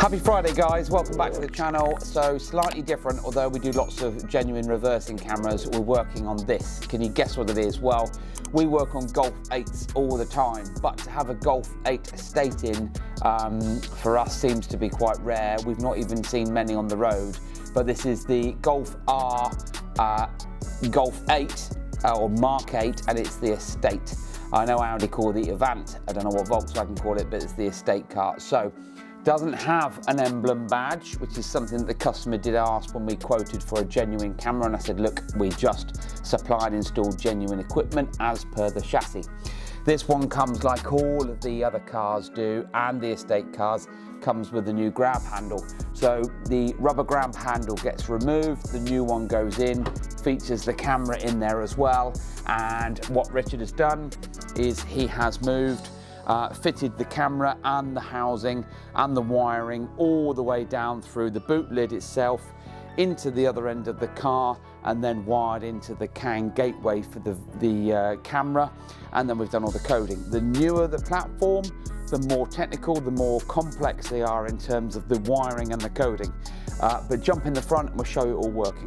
Happy Friday guys, welcome back to the channel. So slightly different, although we do lots of genuine reversing cameras, we're working on this. Can you guess what it is? Well, we work on Golf 8s all the time, but to have a Golf 8 estate in for us seems to be quite rare. We've not even seen many on the road, but this is the Golf R Golf 8 or Mark 8, and it's the estate. I know Audi call it the Avant, I don't know what Volkswagen call it, but it's the estate car. So doesn't have an emblem badge, which is something that the customer did ask when we quoted for a genuine camera, and I said, look, we just supply and install genuine equipment as per the chassis. This one comes like all of the other cars do, and the estate cars, comes with a new grab handle. So the rubber grab handle gets removed, the new one goes in, features the camera in there as well. And what Richard has done is he has moved fitted the camera and the housing and the wiring all the way down through the boot lid itself into the other end of the car, and then wired into the CAN gateway for the camera, and then we've done all the coding. The newer the platform, the more technical, the more complex they are in terms of the wiring and the coding. But jump in the front and we'll show you all working.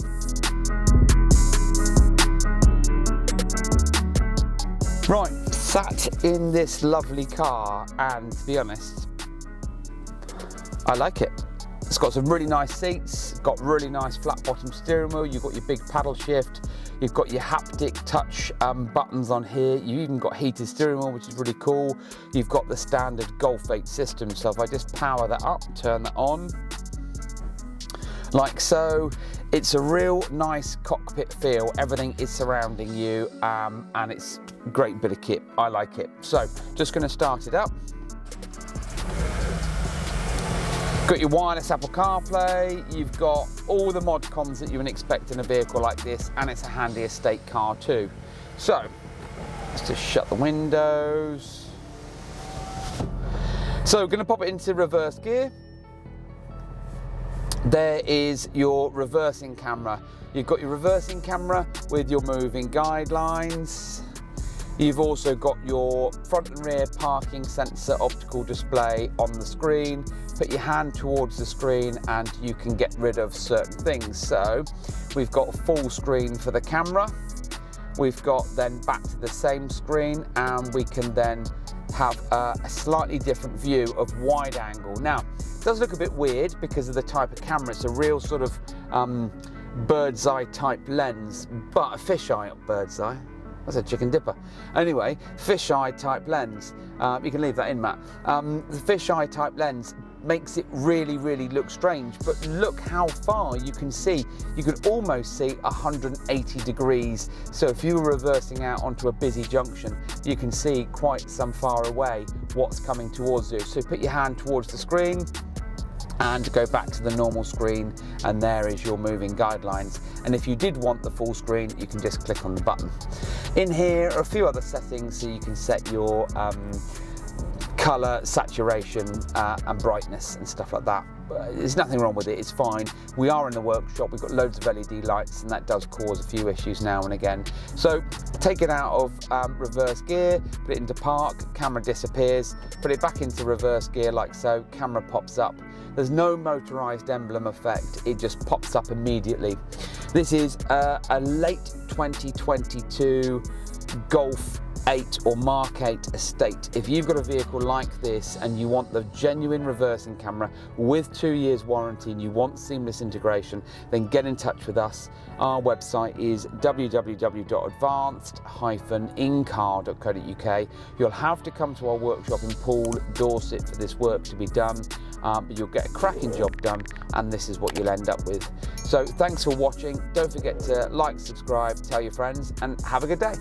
Right, sat in this lovely car, and to be honest, I like it. It's got some really nice seats, got really nice flat bottom steering wheel, you've got your big paddle shift, you've got your haptic touch buttons on here, you even got heated steering wheel, which is really cool. You've got the standard Golf 8 system, so if I just power that up, turn that on, like so, it's a real nice cockpit feel. Everything is surrounding you, and it's a great bit of kit. I like it. So just going to start it up. Got your wireless Apple CarPlay, you've got all the mod cons that you would expect in a vehicle like this, and it's a handy estate car too. So let's just shut the windows. So we're going to pop it into reverse gear. There is your reversing camera. You've got your reversing camera with your moving guidelines. You've also got your front and rear parking sensor optical display on the screen. Put your hand towards the screen and you can get rid of certain things. So we've got a full screen for the camera. We've got then back to the same screen, and we can then have a slightly different view of wide angle. Now, it does look a bit weird because of the type of camera. It's a real sort of bird's eye type lens, but a fisheye, bird's eye. That's a chicken dipper. Anyway, fisheye type lens. You can leave that in, Matt. The fisheye type lens makes it really, really look strange, but look how far you can see. You could almost see 180 degrees. So if you were reversing out onto a busy junction, you can see quite some far away what's coming towards you. So put your hand towards the screen and go back to the normal screen, and there is your moving guidelines. And if you did want the full screen, you can just click on the button. In here are a few other settings, so you can set your color, saturation, and brightness and stuff like that. There's nothing wrong with it, it's fine. We are in the workshop, we've got loads of LED lights, and that does cause a few issues now and again. So take it out of reverse gear, put it into park, camera disappears, put it back into reverse gear like so, camera pops up. There's no motorized emblem effect, it just pops up immediately. This is a late 2022 Golf 8 or Mark 8 estate. If you've got a vehicle like this and you want the genuine reversing camera with 2 years warranty and you want seamless integration, then get in touch with us. Our website is www.advanced-incar.co.uk. You'll have to come to our workshop in Poole, Dorset for this work to be done, but you'll get a cracking job done, and this is what you'll end up with. So thanks for watching. Don't forget to like, subscribe, tell your friends, and have a good day.